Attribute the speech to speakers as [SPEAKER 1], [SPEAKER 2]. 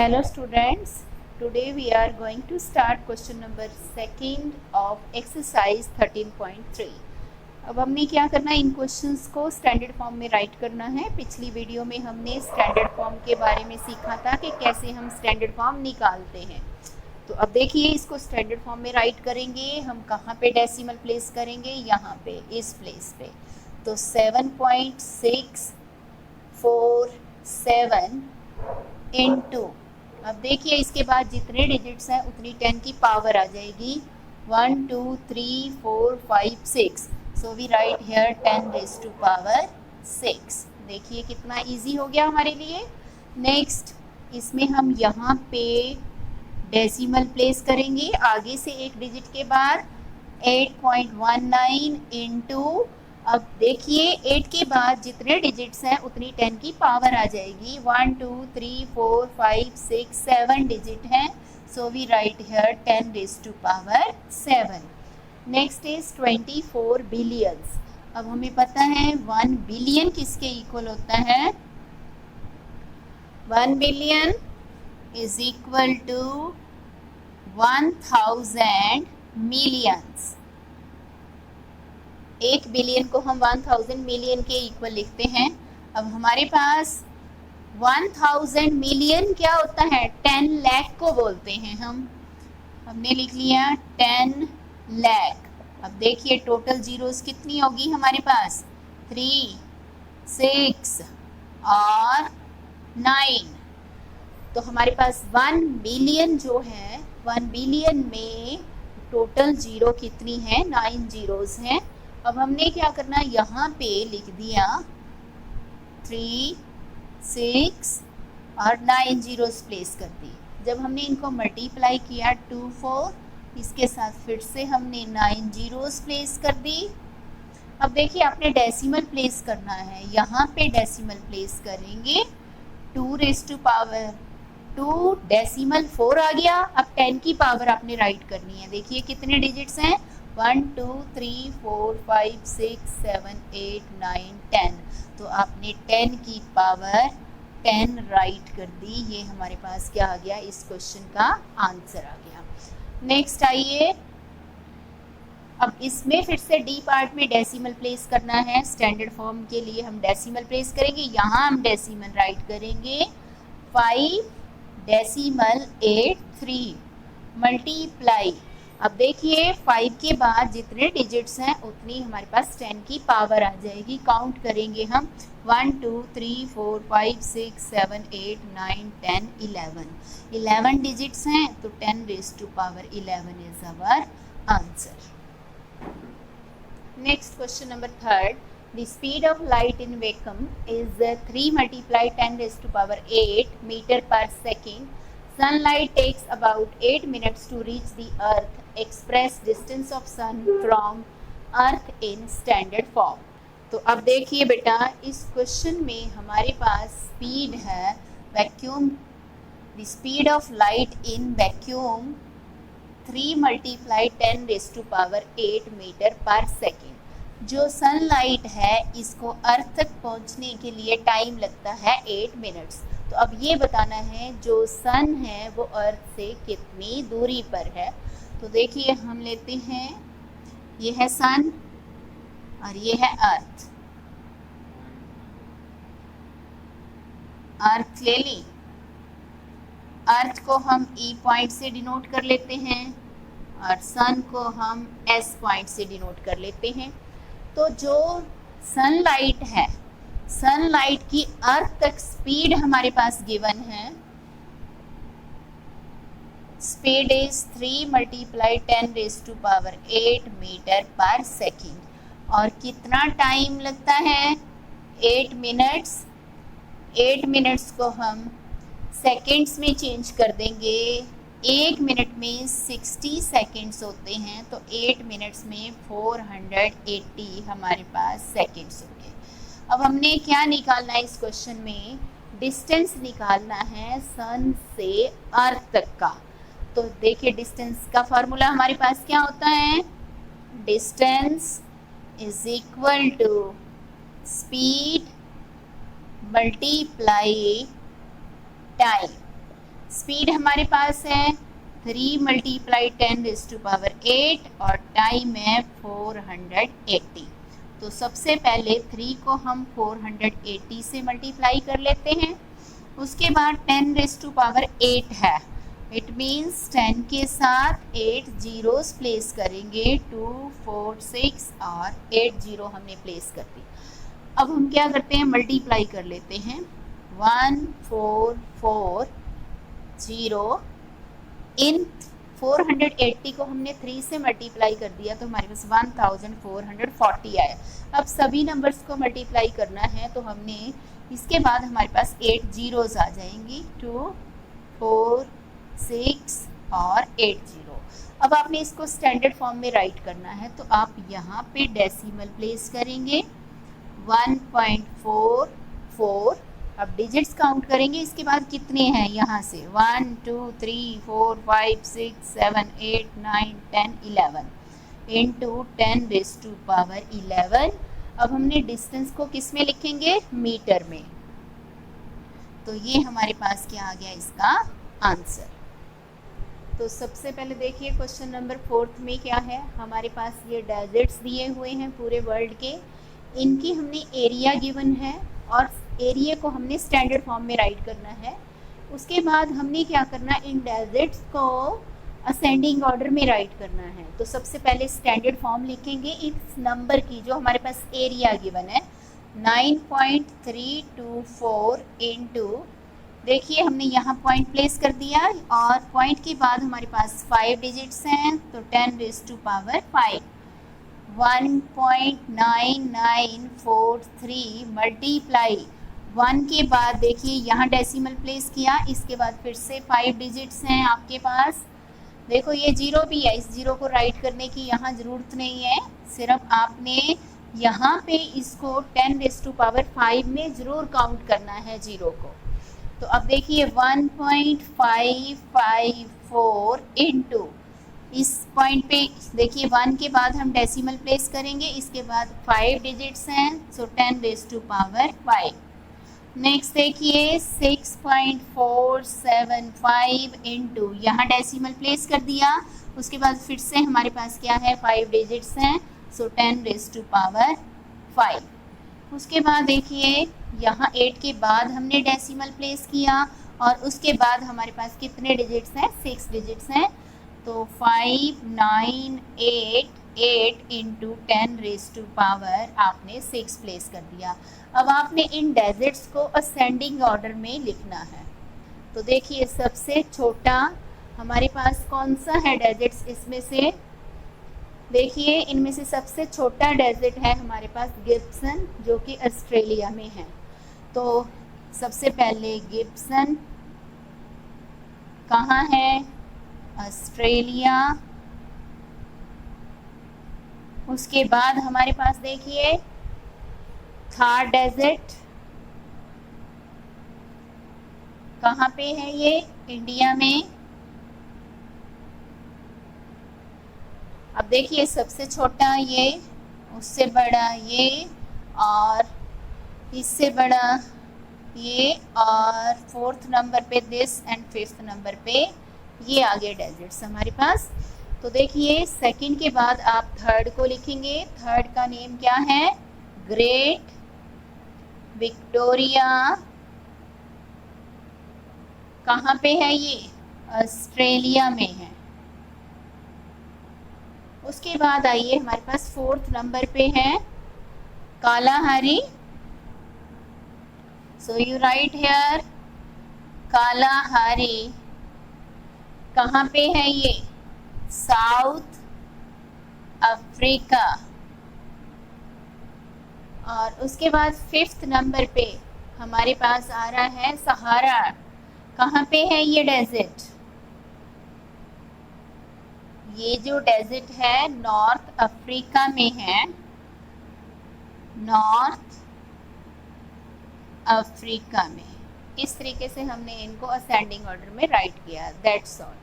[SPEAKER 1] Hello students, today we are going to start question number second of exercise 13.3. अब हमने क्या करना है, इन क्वेश्चंस को स्टैंडर्ड फॉर्म में राइट करना है। पिछली वीडियो में हमने स्टैंडर्ड फॉर्म के बारे में सीखा था कि कैसे हम स्टैंडर्ड फॉर्म निकालते हैं। तो अब देखिए, इसको स्टैंडर्ड फॉर्म में राइट करेंगे। हम कहाँ पे डेसिमल प्लेस करेंगे? यहाँ पे, इस प्लेस पे। तो 7.647 इनटू, अब देखिए इसके बाद जितने डिजिट्स हैं उतनी 10 की पावर आ जाएगी। 1 2 3 4 5 6, so we write here 10 raise to power 6। देखिए कितना इजी हो गया हमारे लिए। नेक्स्ट, इसमें हम यहाँ पे डेसिमल प्लेस करेंगे आगे से एक डिजिट के बाद। 8.19 इंटू, अब देखिए 8 के बाद जितने डिजिट्स हैं उतनी 10 की पावर आ जाएगी। 1 2 3 4 5 6 7 डिजिट हैं, so we write here 10 raise to power 7। Next is 24 billions. अब हमें पता है 1 बिलियन किसके इक्वल होता है? 1 billion is equal to 1000 millions. 1 billion को हम 1000 मिलियन के इक्वल लिखते हैं। अब हमारे पास 1000 मिलियन क्या होता है? 10 लाख को बोलते हैं हम। हमने लिख लिया 10 लाख। अब देखिए टोटल जीरोस कितनी होगी हमारे पास? 3 6 और 9। तो हमारे पास 1 बिलियन जो है, 1 बिलियन में टोटल जीरो कितनी है? 9 जीरोस हैं। अब हमने क्या करना, यहाँ पे लिख दिया 3 6 और 9 जीरोस प्लेस कर दी। जब हमने इनको मल्टीप्लाई किया 2 4, इसके साथ फिर से हमने 9 जीरोस प्लेस कर दी। अब देखिए आपने डेसिमल प्लेस करना है, यहाँ पे डेसिमल प्लेस करेंगे 2 रेज़ टू पावर 2, डेसिमल 4 आ गया। अब 10 की पावर आपने राइट करनी है। देखिए कितने डिजिट्स हैं? 1 2 3 4 5 6 7 8 9 10। तो आपने 10 की पावर 10 राइट कर दी। ये हमारे पास क्या आ गया? इस क्वेश्चन का आंसर आ गया। नेक्स्ट आइए, अब इसमें फिर से डी पार्ट में डेसिमल प्लेस करना है। स्टैंडर्ड फॉर्म के लिए हम डेसिमल प्लेस करेंगे। यहाँ हम डेसिमल राइट करेंगे 5.83 मल्टीप्लाई। अब देखिए 5 के बाद जितने डिजिट्स हैं उतनी हमारे पास 10 की पावर आ जाएगी। काउंट करेंगे हम 1 2 3 4 5 6 7 8 9 10 11 डिजिट्स हैं, तो 10 raise to power 11 is our answer. Next question number third, the speed of light in vacuum is 3 multiplied 10 raised to power 8 meter per second. Sunlight takes about 8 minutes to reach the earth. Express distance of sun from earth in standard form. तो अब देखिए बेटा, इस question में हमारे पास speed है vacuum, the speed of light in vacuum 3 multiplied 10 raised to power 8 metre पर second. जो सनलाइट है इसको अर्थ तक पहुंचने के लिए टाइम लगता है 8 मिनट्स। तो अब ये बताना है जो सन है वो अर्थ से कितनी दूरी पर है। तो देखिए हम लेते हैं, ये है सन और ये है अर्थ। अर्थ ले ली, अर्थ को हम ई पॉइंट से डिनोट कर लेते हैं और सन को हम एस पॉइंट से डिनोट कर लेते हैं। तो जो सनलाइट है, सनलाइट की अर्थ तक स्पीड हमारे पास गिवन है। Speed is 3 multiplied 10 raised to power 8 metre पर सेकेंड। और कितना टाइम लगता है? 8 मिनट्स। 8 मिनट्स को हम सेकेंड्स में चेंज कर देंगे। 1 मिनट में 60 सेकेंड्स होते हैं, तो 8 मिनट्स में 480 हमारे पास सेकेंड्स हो गए। अब हमने क्या निकालना है इस क्वेश्चन में? डिस्टेंस निकालना है सन से अर्थ तक का। तो देखिए डिस्टेंस का फॉर्मूला हमारे पास क्या होता है? Distance is equal to speed multiply time. Speed हमारे पास है 3 मल्टीप्लाई 10⁸ और टाइम है 480। तो सबसे पहले 3 को हम 480 से मल्टीप्लाई कर लेते हैं, उसके बाद 10⁸ है, इट मीन्स 10 के साथ 8 जीरोस प्लेस करेंगे, 2 4 6 और 8 जीरो हमने प्लेस कर दी। अब हम क्या करते हैं, मल्टीप्लाई कर लेते हैं। 1 4 4 0 इन 480 को हमने 3 से मल्टीप्लाई कर दिया तो हमारे पास 1440 आया। अब सभी नंबर्स को मल्टीप्लाई करना है तो हमने इसके बाद हमारे पास 8 जीरोस आ जाएंगी, 2 4 6 और 8 जीरो। अब आपने इसको स्टैंडर्ड फॉर्म में राइट करना है तो आप यहाँ पे डेसिमल प्लेस करेंगे 1.44। अब डिजिट्स काउंट करेंगे, इसके बाद कितने हैं यहाँ से 1 2 3 4 5 6 7 8 9 10 11 इंटू 10⁻11। अब हमने डिस्टेंस को किस में लिखेंगे, मीटर में। तो ये हमारे पास क्या आ गया इसका आंसर। तो सबसे पहले देखिए क्वेश्चन नंबर 4 में क्या है, हमारे पास ये डेजर्ट्स दिए हुए हैं पूरे वर्ल्ड के, इनकी हमने एरिया गिवन है और एरिया को हमने स्टैंडर्ड फॉर्म में राइट करना है। उसके बाद हमने क्या करना, इन डेजर्ट्स को असेंडिंग ऑर्डर में राइट करना है। तो सबसे पहले स्टैंडर्ड फॉर्म लिखेंगे इस नंबर की जो हमारे पास एरिया गिवन है 9.324 इंटू, देखिए हमने यहाँ पॉइंट प्लेस कर दिया और पॉइंट के बाद हमारे पास 5 डिजिट्स हैं तो 10⁵ 1.9943 मल्टीप्लाई 1 के बाद देखिए यहाँ डेसिमल प्लेस किया, इसके बाद फिर से 5 डिजिट्स हैं आपके पास। देखो ये जीरो भी है, इस जीरो को राइट करने की यहाँ ज़रूरत नहीं है, सिर्फ आपने यहाँ पे इसको 10⁵ में ज़रूर काउंट करना है जीरो को। तो अब देखिए 1.554 इंटू, इस पॉइंट पे देखिए 1 के बाद हम डेसिमल प्लेस करेंगे, इसके बाद 5 डिजिट्स हैं सो 10⁵. नेक्स्ट देखिए 6.475 इंटू, यहाँ डेसिमल प्लेस कर दिया, उसके बाद फिर से हमारे पास क्या है 5 डिजिट्स हैं सो 10⁵. उसके बाद देखिए यहाँ 8 के बाद हमने डेसिमल प्लेस किया और उसके बाद हमारे पास कितने डिजिट्स हैं, 6 डिजिट्स हैं, तो 5988 इंटू 10⁻⁻ आपने 6 प्लेस कर दिया। अब आपने इन डेजर्ट्स को असेंडिंग ऑर्डर में लिखना है। तो देखिए सबसे छोटा हमारे पास कौन सा है डेजर्ट्स, इसमें से देखिए इनमें से सबसे छोटा डेजर्ट है हमारे पास गिब्सन जो कि ऑस्ट्रेलिया में है। तो सबसे पहले गिब्सन कहाँ है, ऑस्ट्रेलिया। उसके बाद हमारे पास देखिए थार डेजर्ट कहाँ पे है, ये इंडिया में। अब देखिए सबसे छोटा ये, उससे बड़ा ये, और इससे बड़ा ये, और 4th नंबर पे दिस एंड 5th नंबर पे ये आगे डेजर्ट्स हमारे पास। तो देखिए सेकंड के बाद आप थर्ड को लिखेंगे, थर्ड का नेम क्या है, ग्रेट विक्टोरिया। कहाँ पे है ये, ऑस्ट्रेलिया में है। उसके बाद आइए हमारे पास 4th नंबर पे है Kalahari. So you right here Kalahari. कहाँ पे है ये, साउथ अफ्रीका। और उसके बाद 5th नंबर पे हमारे पास आ रहा है सहारा। कहाँ पे है ये डेजर्ट, ये जो डेजर्ट है नॉर्थ अफ्रीका में है, नॉर्थ अफ्रीका में। इस तरीके से हमने इनको असेंडिंग ऑर्डर में राइट किया। That's all.